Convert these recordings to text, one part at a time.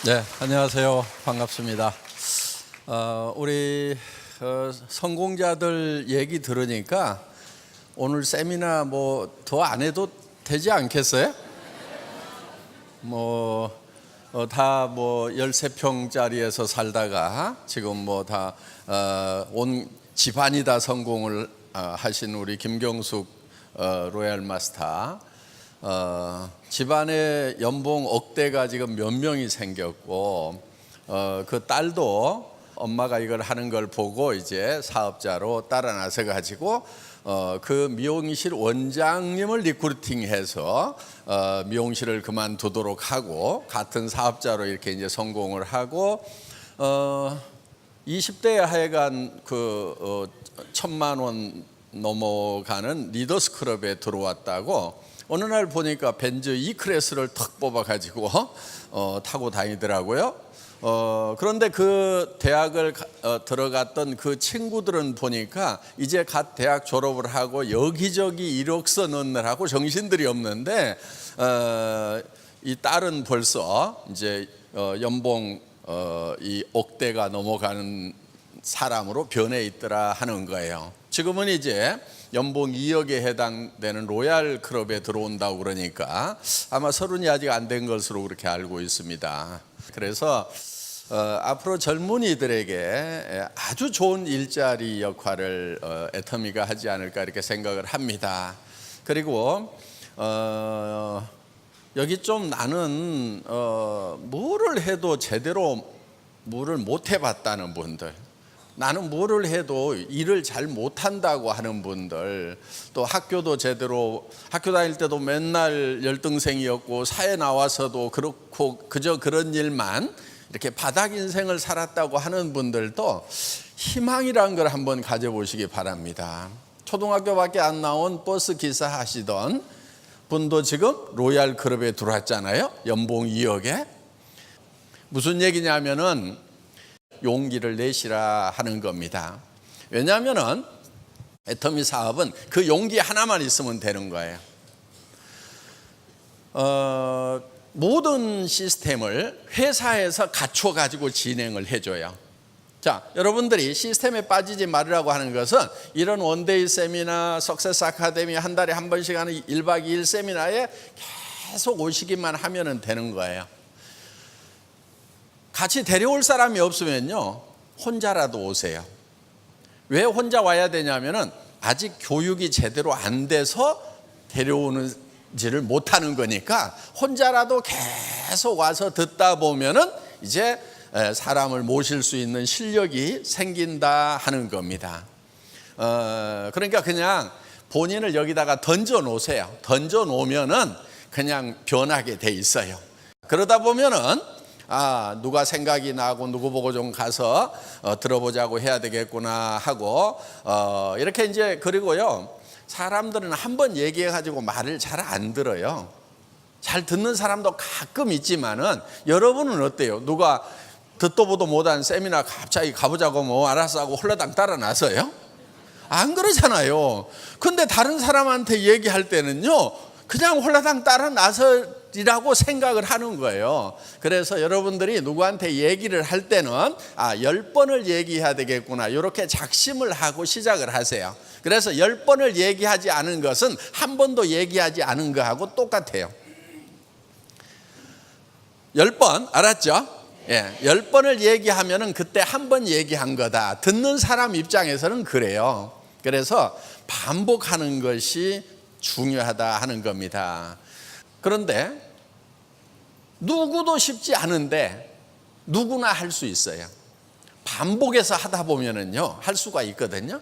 네, 안녕하세요. 반갑습니다. 우리 성공자들 얘기 들으니까 오늘 세미나 뭐 더 안 해도 되지 않겠어요? 다 13평짜리에서 살다가 지금 다 온 집안이 다 성공을 하신 우리 김경숙 로얄 마스터, 집안에 연봉 억대가 지금 몇 명이 생겼고, 그 딸도 엄마가 이걸 하는 걸 보고 이제 사업자로 따라 나서 가지고 그 미용실 원장님을 리크루팅해서 미용실을 그만두도록 하고 같은 사업자로 이렇게 이제 성공을 하고, 20대에 하여간 1,000만 원 넘어가는 리더스 클럽에 들어왔다고 어느 날 보니까 벤츠 E클래스를 턱 뽑아가지고 타고 다니더라고요. 그런데 그 대학을 들어갔던 그 친구들은 보니까 이제 갓 대학 졸업을 하고 여기저기 이력서 넣느라고 정신들이 없는데, 이 딸은 벌써 이제 연봉 이 억대가 넘어가는 사람으로 변해 있더라 하는 거예요. 지금은 이제 연봉 2억에 해당되는 로얄 클럽에 들어온다고 그러니까 아마 30이 아직 안 된 것으로 그렇게 알고 있습니다. 그래서 앞으로 젊은이들에게 아주 좋은 일자리 역할을 애터미가 하지 않을까 이렇게 생각을 합니다. 그리고 여기 좀 나는 뭐를 해도 제대로 뭐를 못 해봤다는 분들, 나는 뭐를 해도 일을 잘 못한다고 하는 분들, 또 학교도 제대로, 학교 다닐 때도 맨날 열등생이었고 사회 나와서도 그렇고 그저 그런 일만 이렇게 바닥 인생을 살았다고 하는 분들도 희망이란 걸 한번 가져보시기 바랍니다. 초등학교밖에 안 나온 버스 기사 하시던 분도 지금 로얄 클럽에 들어왔잖아요. 연봉 2억에. 무슨 얘기냐면은 용기를 내시라 하는 겁니다. 왜냐하면은 애터미 사업은 그 용기 하나만 있으면 되는 거예요. 모든 시스템을 회사에서 갖춰 가지고 진행을 해줘요. 자, 여러분들이 시스템에 빠지지 말으라고 하는 것은 이런 원데이 세미나, 석세스 아카데미 한 달에 한 번씩 하는 1박 2일 세미나에 계속 오시기만 하면 되는 거예요. 같이 데려올 사람이 없으면요, 혼자라도 오세요. 왜 혼자 와야 되냐면은 아직 교육이 제대로 안 돼서 데려오는지를 못하는 거니까 혼자라도 계속 와서 듣다 보면은 이제 사람을 모실 수 있는 실력이 생긴다 하는 겁니다. 그러니까 그냥 본인을 여기다가 던져 놓으세요. 던져 놓으면은 그냥 변하게 돼 있어요. 그러다 보면은 누가 생각이 나고 누구 보고 좀 가서 들어보자고 해야 되겠구나 하고, 이렇게 이제, 그리고요, 사람들은 한번 얘기해가지고 말을 잘 안 들어요. 잘 듣는 사람도 가끔 있지만은, 여러분은 어때요? 누가 듣도 보도 못한 세미나 갑자기 가보자고 뭐 알았어 하고 홀라당 따라 나서요? 안 그러잖아요. 근데 다른 사람한테 얘기할 때는요, 그냥 홀라당 따라 나서리라고 생각을 하는 거예요. 그래서 여러분들이 누구한테 얘기를 할 때는 10번을 얘기해야 되겠구나, 이렇게 작심을 하고 시작을 하세요. 그래서 10번을 얘기하지 않은 것은 한 번도 얘기하지 않은 거하고 똑같아요. 10번 알았죠? 예, 10번을 얘기하면은 그때 한 번 얘기한 거다. 듣는 사람 입장에서는 그래요. 그래서 반복하는 것이 중요하다 하는 겁니다. 그런데 누구도 쉽지 않은데 누구나 할 수 있어요. 반복해서 하다 보면은요, 할 수가 있거든요.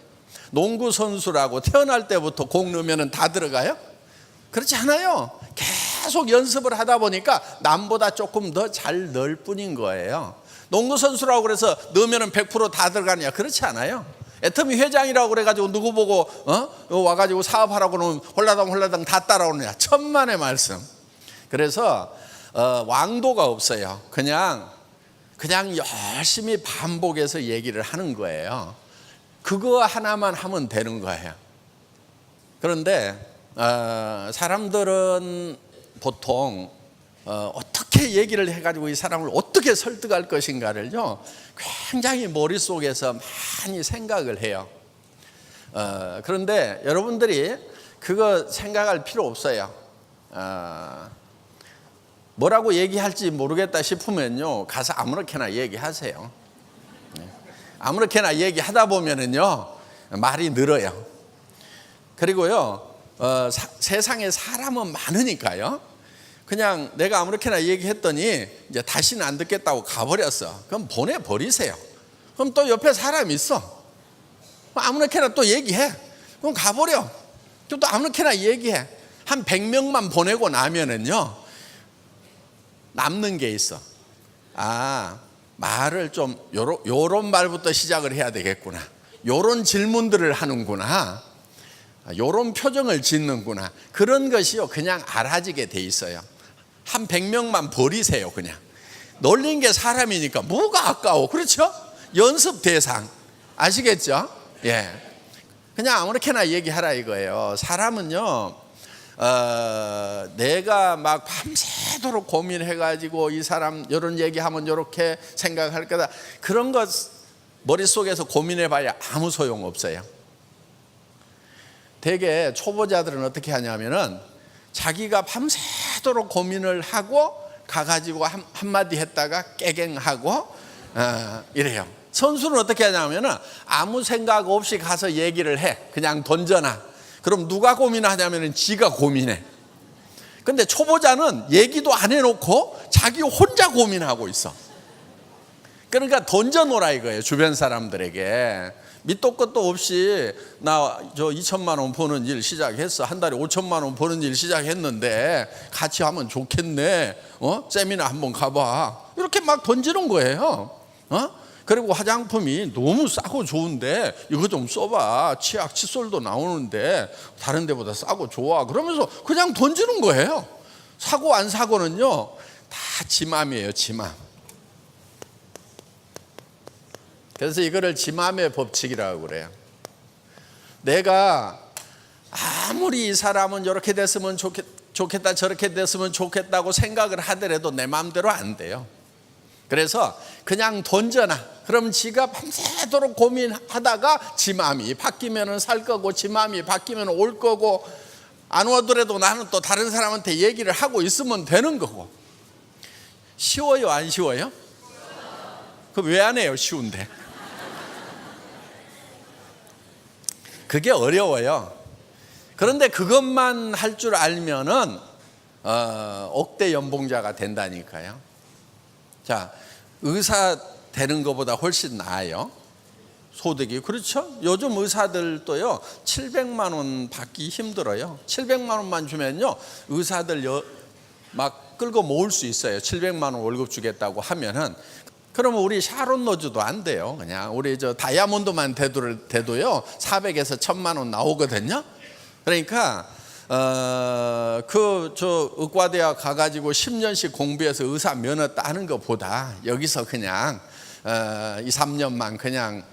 농구 선수라고 태어날 때부터 공 넣으면은 다 들어가요? 그렇지 않아요. 계속 연습을 하다 보니까 남보다 조금 더 잘 넣을 뿐인 거예요. 농구 선수라고 그래서 넣으면은 100% 다 들어가냐? 그렇지 않아요. 애터미 회장이라고 그래가지고 누구 보고 와가지고 사업하라고 하면 홀라당 다 따라오느냐? 천만의 말씀. 그래서 왕도가 없어요. 그냥 열심히 반복해서 얘기를 하는 거예요. 그거 하나만 하면 되는 거예요. 그런데 사람들은 보통 어떻게 어떻게 얘기를 해가지고 이 사람을 어떻게 설득할 것인가를요 굉장히 머릿속에서 많이 생각을 해요. 그런데 여러분들이 그거 생각할 필요 없어요. 뭐라고 얘기할지 모르겠다 싶으면요 가서 아무렇게나 얘기하세요. 아무렇게나 얘기하다 보면은요 말이 늘어요. 그리고요 세상에 사람은 많으니까요 그냥 내가 아무렇게나 얘기했더니 이제 다시는 안 듣겠다고 가버렸어. 그럼 보내버리세요. 그럼 또 옆에 사람이 있어. 아무렇게나 또 얘기해. 그럼 가버려. 또 아무렇게나 얘기해. 한 100명만 보내고 나면은요 남는 게 있어. 말을 좀 요런 말부터 시작을 해야 되겠구나. 요런 질문들을 하는구나. 요런 표정을 짓는구나. 그런 것이요 그냥 알아지게 돼 있어요. 한 100명만 버리세요. 그냥 놀린 게 사람이니까 뭐가 아까워. 그렇죠? 연습 대상 아시겠죠? 예, 그냥 아무렇게나 얘기하라 이거예요. 사람은요 내가 막 밤새도록 고민해가지고 이 사람 이런 얘기하면 이렇게 생각할 거다 그런 것 머릿속에서 고민해봐야 아무 소용없어요. 대개 초보자들은 어떻게 하냐면은 자기가 밤새도록 고민을 하고 가가지고 한마디 했다가 깨갱하고 이래요. 선수는 어떻게 하냐면은 아무 생각 없이 가서 얘기를 해. 그냥 던져놔. 그럼 누가 고민하냐면은 지가 고민해. 근데 초보자는 얘기도 안 해놓고 자기 혼자 고민하고 있어. 그러니까 던져놓으라 이거예요. 주변 사람들에게. 밑도 끝도 없이 나 저 2천만 원 버는 일 시작했어. 한 달에 5천만 원 버는 일 시작했는데 같이 하면 좋겠네. 세미나 한번 가봐. 이렇게 막 던지는 거예요. 그리고 화장품이 너무 싸고 좋은데 이거 좀 써봐. 치약 칫솔도 나오는데 다른 데보다 싸고 좋아. 그러면서 그냥 던지는 거예요. 사고 안 사고는요 다 지 맘이에요. 지 맘. 그래서 이거를 지 맘의 법칙이라고 그래요. 내가 아무리 이 사람은 이렇게 됐으면 좋겠다 저렇게 됐으면 좋겠다고 생각을 하더라도 내 마음대로 안 돼요. 그래서 그냥 던져놔. 그럼 지가 밤새도록 고민하다가 지 마음이 바뀌면 살 거고 지 마음이 바뀌면 올 거고 안 오더라도 나는 또 다른 사람한테 얘기를 하고 있으면 되는 거고. 쉬워요 안 쉬워요? 그럼 왜 안 해요? 쉬운데. 그게 어려워요. 그런데 그것만 할 줄 알면은 억대 연봉자가 된다니까요. 자, 의사 되는 것보다 훨씬 나아요. 소득이. 그렇죠? 요즘 의사들도요 700만 원 받기 힘들어요. 700만 원만 주면요 의사들 막 끌고 모을 수 있어요. 700만 원 월급 주겠다고 하면은. 그러면 우리 샤론 로즈도 안 돼요. 그냥 우리 저 다이아몬드만 돼도요 400에서 1000만 원 나오거든요. 그러니까 저 의과대학 가가지고 10년씩 공부해서 의사 면허 따는 것보다 여기서 그냥 2, 3년만 그냥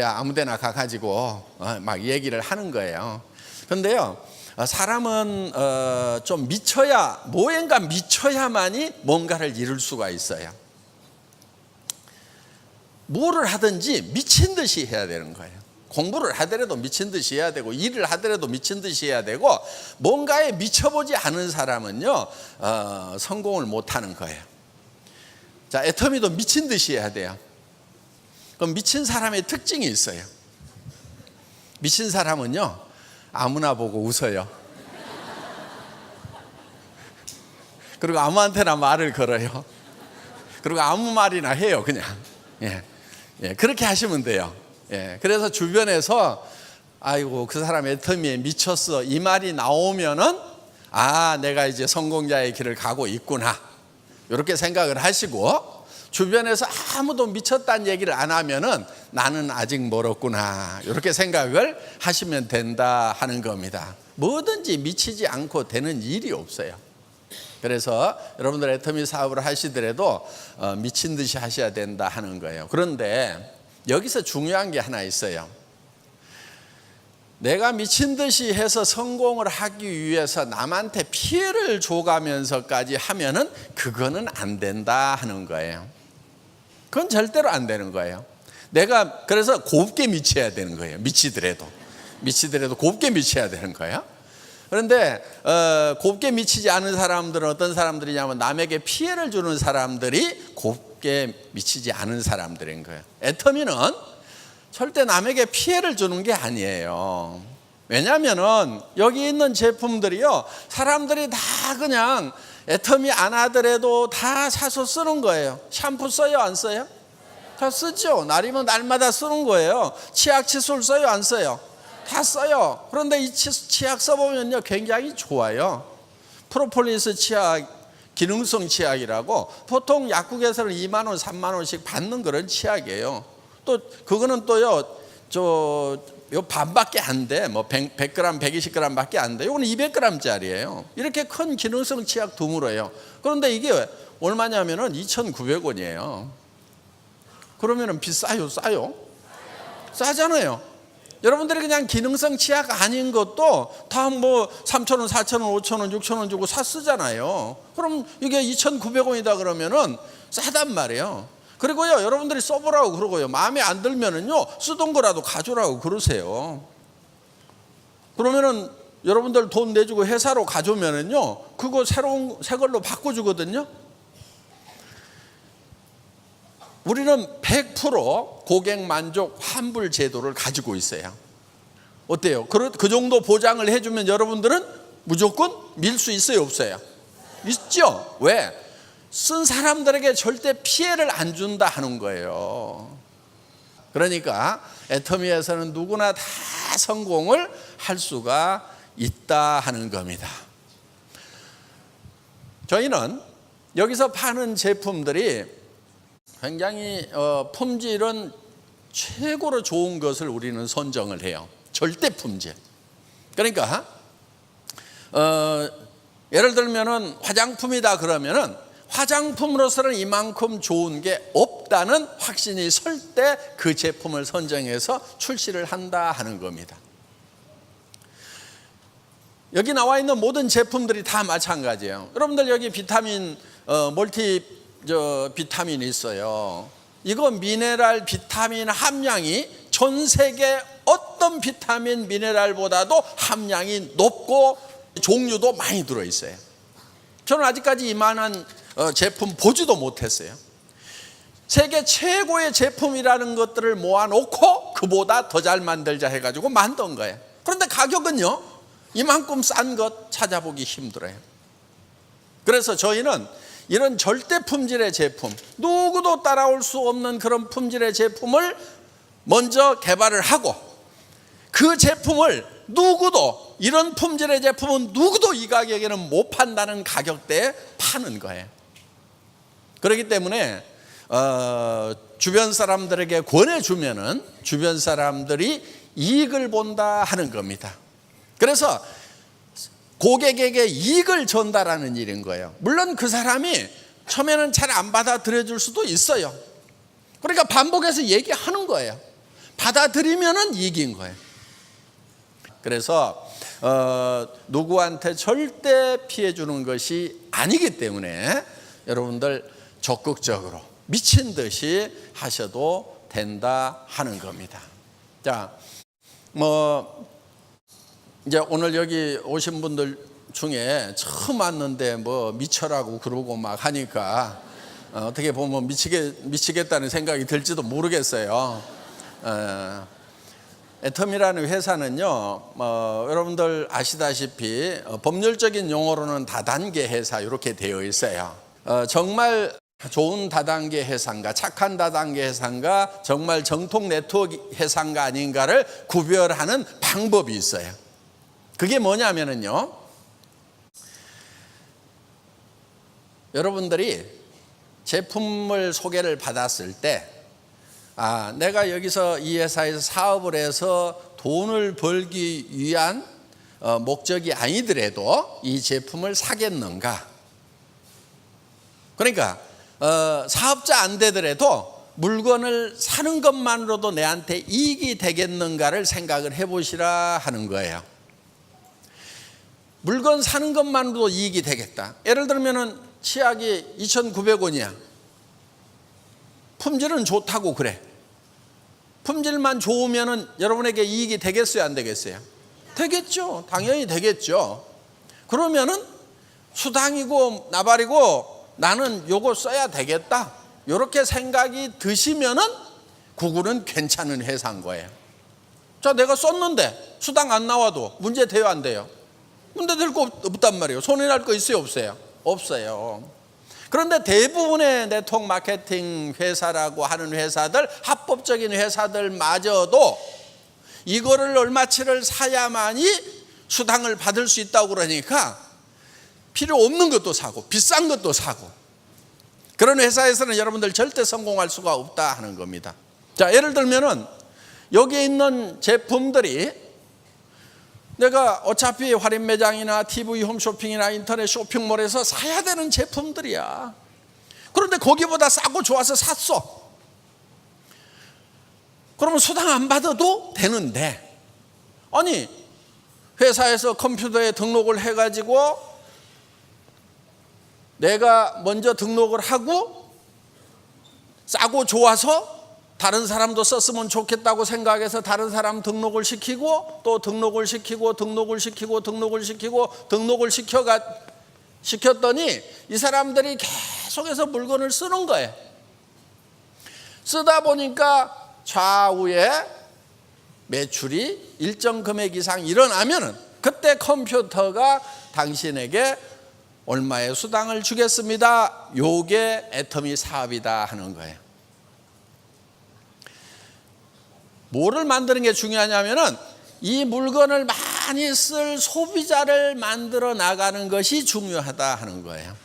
아무데나 가가지고 막 얘기를 하는 거예요. 그런데요 사람은 좀 뭐인가 미쳐야만이 뭔가를 이룰 수가 있어요. 뭐를 하든지 미친 듯이 해야 되는 거예요. 공부를 하더라도 미친 듯이 해야 되고 일을 하더라도 미친 듯이 해야 되고 뭔가에 미쳐보지 않은 사람은요 성공을 못하는 거예요. 자, 애터미도 미친 듯이 해야 돼요. 그럼 미친 사람의 특징이 있어요. 미친 사람은요 아무나 보고 웃어요. 그리고 아무한테나 말을 걸어요. 그리고 아무 말이나 해요. 그냥 그렇게 하시면 돼요. 그래서 주변에서 아이고 그 사람 애터미에 미쳤어 이 말이 나오면은 내가 이제 성공자의 길을 가고 있구나 이렇게 생각을 하시고, 주변에서 아무도 미쳤다는 얘기를 안 하면은 나는 아직 멀었구나 이렇게 생각을 하시면 된다 하는 겁니다. 뭐든지 미치지 않고 되는 일이 없어요. 그래서 여러분들 애터미 사업을 하시더라도 미친 듯이 하셔야 된다 하는 거예요. 그런데 여기서 중요한 게 하나 있어요. 내가 미친 듯이 해서 성공을 하기 위해서 남한테 피해를 줘가면서까지 하면은 그거는 안 된다 하는 거예요. 그건 절대로 안 되는 거예요. 내가 그래서 곱게 미쳐야 되는 거예요. 미치더라도 곱게 미쳐야 되는 거예요. 그런데 곱게 미치지 않은 사람들은 어떤 사람들이냐면 남에게 피해를 주는 사람들이 곱게 미치지 않은 사람들인 거예요. 애터미는 절대 남에게 피해를 주는 게 아니에요. 왜냐하면은 여기 있는 제품들이요, 사람들이 다 그냥 애터미 안 하더라도 다 사서 쓰는 거예요. 샴푸 써요, 안 써요? 다 쓰죠. 날이면 날마다 쓰는 거예요. 치약 칫솔 써요, 안 써요? 다 써요. 그런데 이 치약 써보면요, 굉장히 좋아요. 프로폴리스 치약, 기능성 치약이라고 보통 약국에서는 2만 원, 3만 원씩 받는 그런 치약이에요. 또 그거는 또요, 요 반밖에 안 돼. 뭐 100g, 120g 밖에 안 돼. 이거는 200g짜리예요. 이렇게 큰 기능성 치약 드물어요. 그런데 이게 얼마냐면은 2,900원이에요. 그러면은 비싸요, 싸요? 싸잖아요. 여러분들이 그냥 기능성 치약 아닌 것도 다 뭐 3,000원, 4,000원, 5,000원, 6,000원 주고 사 쓰잖아요. 그럼 이게 2,900원이다 그러면은 싸단 말이에요. 그리고요, 여러분들이 써보라고 그러고요, 마음에 안 들면은요, 쓰던 거라도 가져오라고 그러세요. 그러면은 여러분들 돈 내주고 회사로 가져오면은요, 그거 새 걸로 바꿔주거든요. 우리는 100% 고객 만족 환불 제도를 가지고 있어요. 어때요? 그 정도 보장을 해주면 여러분들은 무조건 밀 수 있어요, 없어요? 있죠. 왜? 쓴 사람들에게 절대 피해를 안 준다 하는 거예요. 그러니까 애터미에서는 누구나 다 성공을 할 수가 있다 하는 겁니다. 저희는 여기서 파는 제품들이 굉장히 품질은 최고로 좋은 것을 우리는 선정을 해요. 절대 품질. 그러니까 예를 들면은 화장품이다 그러면은 화장품으로서는 이만큼 좋은 게 없다는 확신이 설 때 그 제품을 선정해서 출시를 한다 하는 겁니다. 여기 나와 있는 모든 제품들이 다 마찬가지예요. 여러분들 여기 비타민 멀티 비타민이 있어요. 이거 미네랄 비타민 함량이 전 세계 어떤 비타민 미네랄보다도 함량이 높고 종류도 많이 들어있어요. 저는 아직까지 이만한 제품 보지도 못했어요. 세계 최고의 제품이라는 것들을 모아놓고 그보다 더 잘 만들자 해가지고 만든 거예요. 그런데 가격은요, 이만큼 싼 것 찾아보기 힘들어요. 그래서 저희는 이런 절대 품질의 제품, 누구도 따라올 수 없는 그런 품질의 제품을 먼저 개발을 하고, 그 제품을 누구도, 이런 품질의 제품은 누구도 이 가격에는 못 판다는 가격대에 파는 거예요. 그렇기 때문에 주변 사람들에게 권해주면은 주변 사람들이 이익을 본다 하는 겁니다. 그래서 고객에게 이익을 전달하는 일인 거예요. 물론 그 사람이 처음에는 잘 안 받아들여 줄 수도 있어요. 그러니까 반복해서 얘기하는 거예요. 받아들이면은 이익인 거예요. 그래서 누구한테 절대 피해 주는 것이 아니기 때문에 여러분들 적극적으로 미친 듯이 하셔도 된다 하는 겁니다. 자, 이제 오늘 여기 오신 분들 중에 처음 왔는데 미쳐라고 그러고 막 하니까 어떻게 보면 미치겠다는 생각이 들지도 모르겠어요. 애터미라는 회사는요, 여러분들 아시다시피 법률적인 용어로는 다단계 회사 이렇게 되어 있어요. 정말 좋은 다단계 회사인가, 착한 다단계 회사인가, 정말 정통 네트워크 회사인가 아닌가를 구별하는 방법이 있어요. 그게 뭐냐면요, 여러분들이 제품을 소개를 받았을 때, 내가 여기서 이 회사에서 사업을 해서 돈을 벌기 위한 목적이 아니더라도 이 제품을 사겠는가? 그러니까 사업자 안 되더라도 물건을 사는 것만으로도 내한테 이익이 되겠는가를 생각을 해보시라 하는 거예요. 물건 사는 것만으로도 이익이 되겠다. 예를 들면 치약이 2,900원이야. 품질은 좋다고 그래. 품질만 좋으면 여러분에게 이익이 되겠어요, 안 되겠어요? 되겠죠. 당연히 되겠죠. 그러면은 수당이고 나발이고 나는 요거 써야 되겠다, 이렇게 생각이 드시면은 구글은 괜찮은 회사인 거예요. 자, 내가 썼는데 수당 안 나와도 문제 돼요, 안 돼요? 문제 될 거 없단 말이에요. 손해 날 거 있어요, 없어요? 없어요. 그런데 대부분의 네트워크 마케팅 회사라고 하는 회사들, 합법적인 회사들마저도 이거를 얼마치를 사야만이 수당을 받을 수 있다고 그러니까 필요 없는 것도 사고 비싼 것도 사고, 그런 회사에서는 여러분들 절대 성공할 수가 없다 하는 겁니다. 자, 예를 들면은 여기 있는 제품들이 내가 어차피 할인 매장이나 TV 홈쇼핑이나 인터넷 쇼핑몰에서 사야 되는 제품들이야. 그런데 거기보다 싸고 좋아서 샀어. 그러면 수당 안 받아도 되는데, 아니 회사에서 컴퓨터에 등록을 해가지고 내가 먼저 등록을 하고 싸고 좋아서 다른 사람도 썼으면 좋겠다고 생각해서 다른 사람 등록을 시키고 또 등록을 시키고 시켰더니 이 사람들이 계속해서 물건을 쓰는 거예요. 쓰다 보니까 좌우에 매출이 일정 금액 이상 일어나면은 그때 컴퓨터가 당신에게 얼마의 수당을 주겠습니다, 요게 애터미 사업이다 하는 거예요. 뭐를 만드는 게 중요하냐면은 이 물건을 많이 쓸 소비자를 만들어 나가는 것이 중요하다 하는 거예요.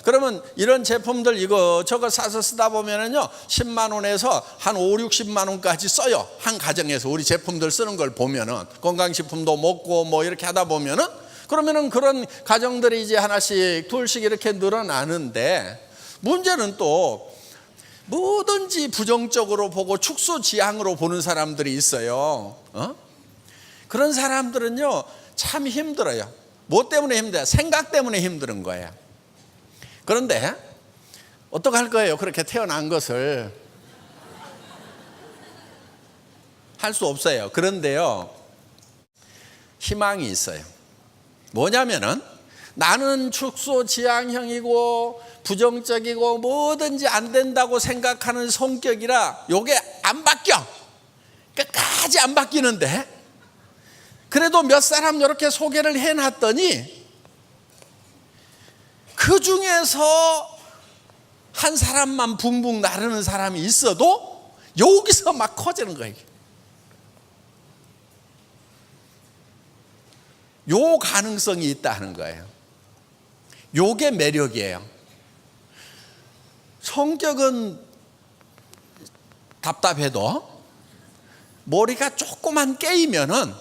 그러면 이런 제품들 이거 사서 쓰다 보면은요 10만 원에서 한 5, 60만 원까지 써요. 한 가정에서 우리 제품들 쓰는 걸 보면은 건강식품도 먹고 뭐 이렇게 하다 보면은, 그러면은 그런 가정들이 이제 하나씩 둘씩 이렇게 늘어나는데, 문제는 또 뭐든지 부정적으로 보고 축소지향으로 보는 사람들이 있어요. 그런 사람들은요 참 힘들어요. 뭐 때문에 힘들어요? 생각 때문에 힘든 거예요. 그런데 어떡할 거예요? 그렇게 태어난 것을 할 수 없어요. 그런데요 희망이 있어요. 뭐냐면은 나는 축소지향형이고 부정적이고 뭐든지 안 된다고 생각하는 성격이라 요게 안 바뀌어. 끝까지 안 바뀌는데, 그래도 몇 사람 이렇게 소개를 해놨더니 그 중에서 한 사람만 붕붕 나르는 사람이 있어도 여기서 막 커지는 거예요. 요 가능성이 있다는 거예요. 요게 매력이에요. 성격은 답답해도 머리가 조금만 깨이면은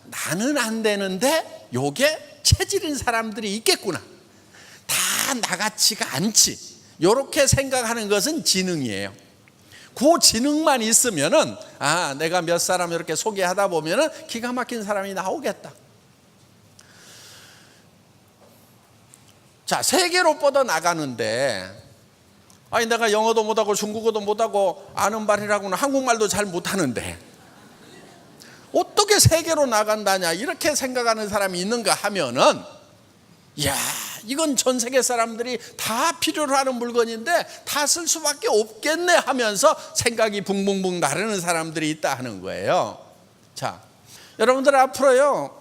나는 안 되는데 요게 체질인 사람들이 있겠구나, 다 나같지가 않지, 요렇게 생각하는 것은 지능이에요. 그 지능만 있으면은 내가 몇 사람 이렇게 소개하다 보면은 기가 막힌 사람이 나오겠다. 자, 세계로 뻗어 나가는데 내가 영어도 못하고 중국어도 못하고 아는 말이라고는 한국말도 잘 못하는데 어떻게 세계로 나간다냐, 이렇게 생각하는 사람이 있는가 하면은, 이건 전 세계 사람들이 다 필요로 하는 물건인데 다 쓸 수밖에 없겠네 하면서 생각이 붕붕붕 나르는 사람들이 있다 하는 거예요. 자, 여러분들 앞으로요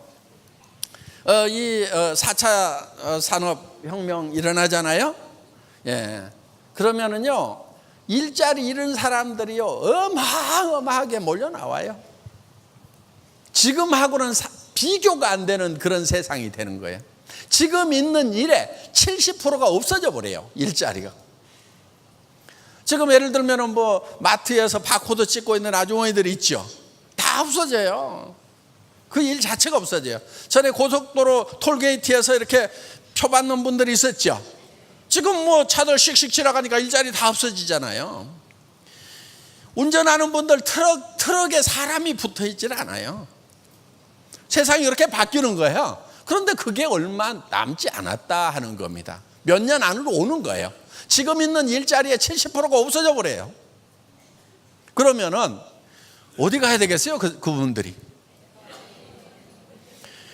이 4차 산업혁명 일어나잖아요. 그러면은요 일자리 잃은 사람들이요 어마어마하게 몰려 나와요. 지금하고는 비교가 안 되는 그런 세상이 되는 거예요. 지금 있는 일에 70%가 없어져 버려요, 일자리가. 지금 예를 들면 마트에서 바코드 찍고 있는 아주머니들이 있죠. 다 없어져요. 그 일 자체가 없어져요. 전에 고속도로 톨게이트에서 이렇게 표 받는 분들이 있었죠. 지금 차들 씩씩 지나가니까 일자리 다 없어지잖아요. 운전하는 분들 트럭에 사람이 붙어 있질 않아요. 세상이 이렇게 바뀌는 거예요. 그런데 그게 얼마 남지 않았다 하는 겁니다. 몇 년 안으로 오는 거예요. 지금 있는 일자리의 70%가 없어져 버려요. 그러면은 어디 가야 되겠어요? 그분들이.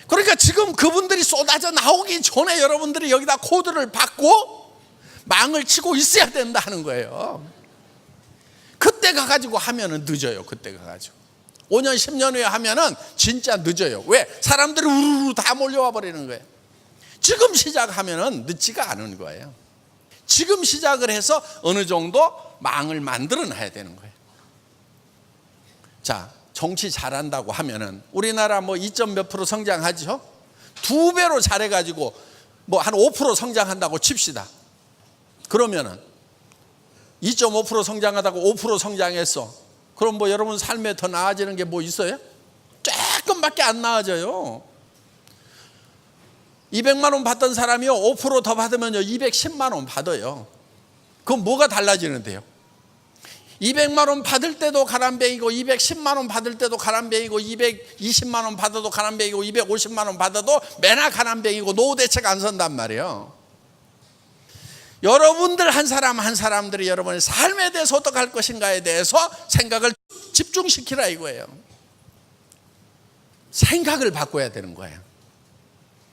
그러니까 지금 그분들이 쏟아져 나오기 전에 여러분들이 여기다 코드를 받고 망을 치고 있어야 된다 하는 거예요. 그때 가가지고 하면은 늦어요. 그때 가가지고 5년 10년 후에 하면은 진짜 늦어요. 왜? 사람들이 우르르 다 몰려와 버리는 거예요. 지금 시작하면은 늦지가 않은 거예요. 지금 시작을 해서 어느 정도 망을 만들어 놔야 되는 거예요. 자, 정치 잘한다고 하면은 우리나라 뭐 2점 몇 프로 성장하죠? 2배로 잘해가지고 뭐 한 5% 성장한다고 칩시다. 그러면은 2.5% 성장하다가 5% 성장했어. 그럼 뭐 여러분 삶에 더 나아지는 게 뭐 있어요? 조금밖에 안 나아져요. 200만 원 받던 사람이요 5% 더 받으면요 210만 원 받아요. 그럼 뭐가 달라지는데요? 200만 원 받을 때도 가람뱅이고 210만 원 받을 때도 가람뱅이고 220만 원 받아도 가람뱅이고 250만 원 받아도 매나 가람뱅이고 노후 대책 안 선단 말이에요. 여러분들 한 사람 한 사람들이 여러분의 삶에 대해서 어떻게 할 것인가에 대해서 생각을 집중시키라 이거예요. 생각을 바꿔야 되는 거예요.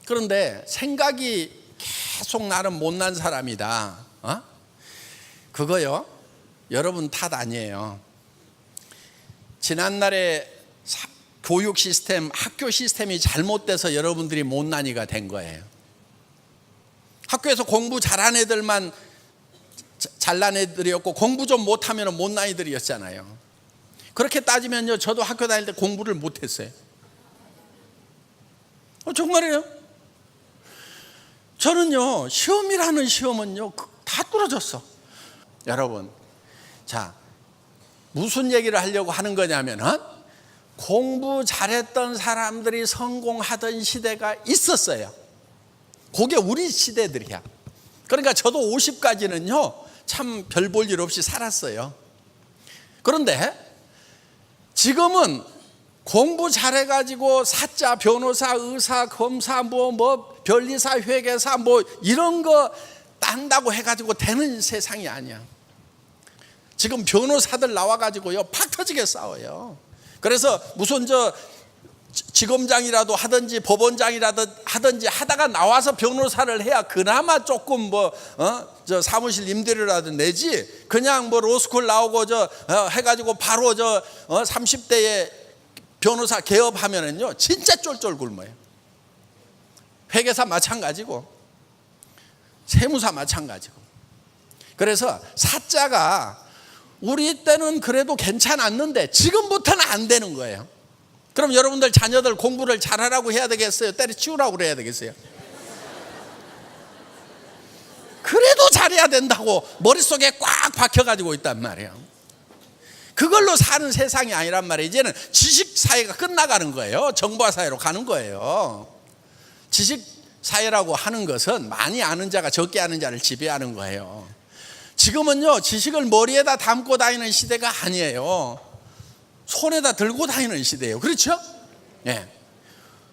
그런데 생각이 계속 나는 못난 사람이다. 그거요 여러분 탓 아니에요. 지난날에 교육 시스템, 학교 시스템이 잘못돼서 여러분들이 못난이가 된 거예요. 학교에서 공부 잘한 애들만 잘난 애들이었고 공부 좀 못하면 못난 애들이었잖아요. 그렇게 따지면요 저도 학교 다닐 때 공부를 못했어요. 정말이에요. 저는요 시험이라는 시험은요 다 뚫어졌어. 여러분, 자 무슨 얘기를 하려고 하는 거냐면은 공부 잘했던 사람들이 성공하던 시대가 있었어요. 그게 우리 시대들이야. 그러니까 저도 50까지는요 참 별 볼 일 없이 살았어요. 그런데 지금은 공부 잘해가지고 사자, 변호사, 의사, 검사, 뭐 변리사, 회계사 뭐 이런 거 딴다고 해가지고 되는 세상이 아니야. 지금 변호사들 나와가지고요 팍 터지게 싸워요. 그래서 무슨 지검장이라도 하든지 법원장이라도 하든지 하다가 나와서 변호사를 해야 그나마 조금 저 사무실 임대료라도 내지, 그냥 뭐 로스쿨 나오고 해가지고 바로 30대에 변호사 개업하면은요 진짜 쫄쫄 굶어요. 회계사 마찬가지고 세무사 마찬가지고. 그래서 사자가 우리 때는 그래도 괜찮았는데 지금부터는 안 되는 거예요. 그럼 여러분들 자녀들 공부를 잘하라고 해야 되겠어요? 때려치우라고 그래야 되겠어요? 그래도 잘해야 된다고 머릿속에 꽉 박혀가지고 있단 말이에요. 그걸로 사는 세상이 아니란 말이에요. 이제는 지식사회가 끝나가는 거예요. 정보화사회로 가는 거예요. 지식사회라고 하는 것은 많이 아는 자가 적게 아는 자를 지배하는 거예요. 지금은요 지식을 머리에다 담고 다니는 시대가 아니에요. 손에다 들고 다니는 시대예요. 그렇죠? 예.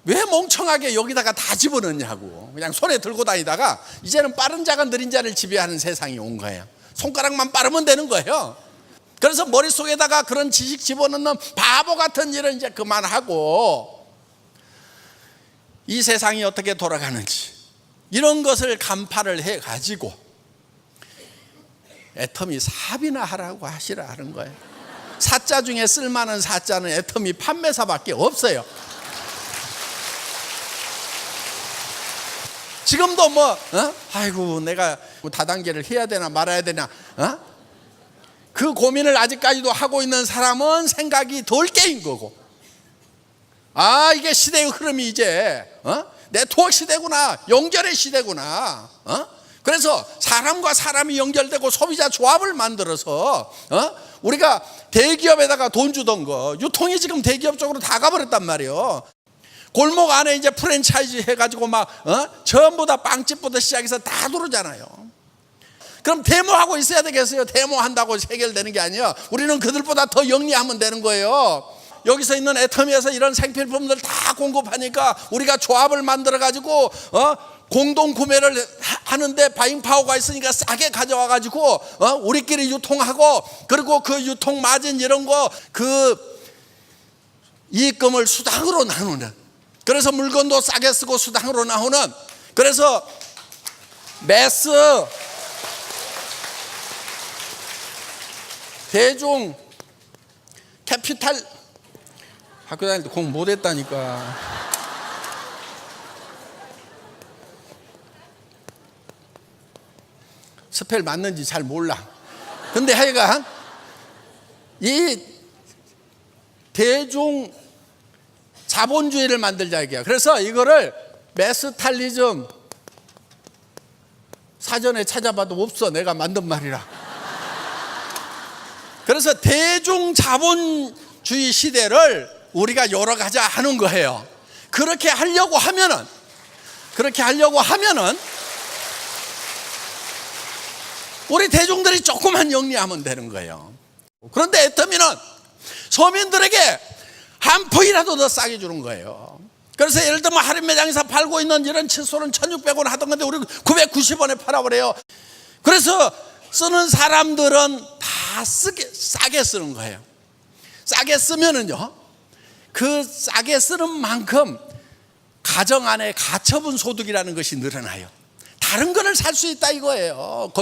왜 멍청하게 여기다가 다 집어넣냐고. 그냥 손에 들고 다니다가 이제는 빠른 자가 느린 자를 지배하는 세상이 온 거예요. 손가락만 빠르면 되는 거예요. 그래서 머릿속에다가 그런 지식 집어넣는 바보 같은 일은 이제 그만하고 이 세상이 어떻게 돌아가는지 이런 것을 간파를 해가지고 애터미 사업이나 하라고 하시라 하는 거예요. 사자 중에 쓸만한 사자는 애터미 판매사밖에 없어요. 지금도 아이고 내가 다단계를 해야 되나 말아야 되나 그 고민을 아직까지도 하고 있는 사람은 생각이 덜 깨인 거고, 이게 시대의 흐름이 이제 네트워크 시대구나, 연결의 시대구나. 그래서 사람과 사람이 연결되고 소비자 조합을 만들어서 우리가 대기업에다가 돈 주던 거 유통이 지금 대기업 쪽으로 다 가버렸단 말이에요. 골목 안에 이제 프랜차이즈 해가지고 전부 다 빵집부터 시작해서 다 들어오잖아요. 그럼 데모하고 있어야 되겠어요? 데모한다고 해결되는 게 아니에요. 우리는 그들보다 더 영리하면 되는 거예요. 여기서 있는 애터미에서 이런 생필품들 다 공급하니까 우리가 조합을 만들어 가지고 공동 구매를 하는데 바잉파워가 있으니까 싸게 가져와 가지고 우리끼리 유통하고, 그리고 그 유통 마진 이런 거 그 이익금을 수당으로 나누는, 그래서 물건도 싸게 쓰고 수당으로 나오는, 그래서 매스 대중 캐피탈, 학교 다닐 때 공부 못했다니까. 스펠 맞는지 잘 몰라. 근데 하여간 이 대중 자본주의를 만들자 이게요. 그래서 이거를 메스탈리즘 사전에 찾아봐도 없어. 내가 만든 말이라. 그래서 대중 자본주의 시대를 우리가 열어가자 하는 거예요. 그렇게 하려고 하면은 우리 대중들이 조금만 영리하면 되는 거예요. 그런데 애터미는 서민들에게 한 푼이라도 더 싸게 주는 거예요. 그래서 예를 들면 할인 매장에서 팔고 있는 이런 칫솔은 1,600원 하던 건데 우리 990원에 팔아버려요. 그래서 쓰는 사람들은 다 싸게 쓰는 거예요. 싸게 쓰면은요, 그 싸게 쓰는 만큼 가정 안에 가처분 소득이라는 것이 늘어나요. 다른 거를 살 수 있다 이거예요.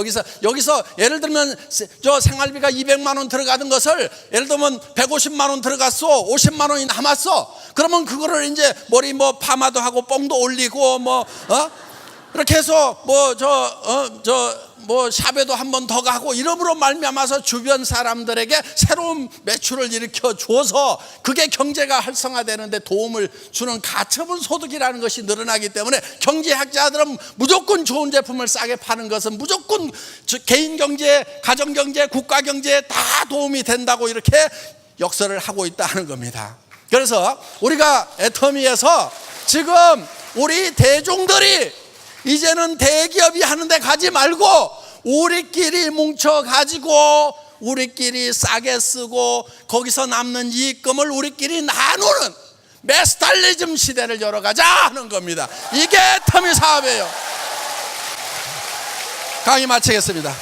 여기서 예를 들면 저 생활비가 200만 원 들어가던 것을 예를 들면 150만 원 들어갔어. 50만 원이 남았어. 그러면 그거를 이제 머리 파마도 하고 뽕도 올리고 그렇게 해서 샵에도 한 번 더 가고 이름으로 말미암아서 주변 사람들에게 새로운 매출을 일으켜 줘서 그게 경제가 활성화되는데 도움을 주는 가처분 소득이라는 것이 늘어나기 때문에 경제학자들은 무조건 좋은 제품을 싸게 파는 것은 무조건 개인 경제, 가정 경제, 국가 경제에 다 도움이 된다고 이렇게 역설을 하고 있다는 겁니다. 그래서 우리가 애터미에서 지금 우리 대중들이 이제는 대기업이 하는데 가지 말고 우리끼리 뭉쳐가지고 우리끼리 싸게 쓰고 거기서 남는 이익금을 우리끼리 나누는 메스탈리즘 시대를 열어가자 하는 겁니다. 이게 애터미 사업이에요. 강의 마치겠습니다.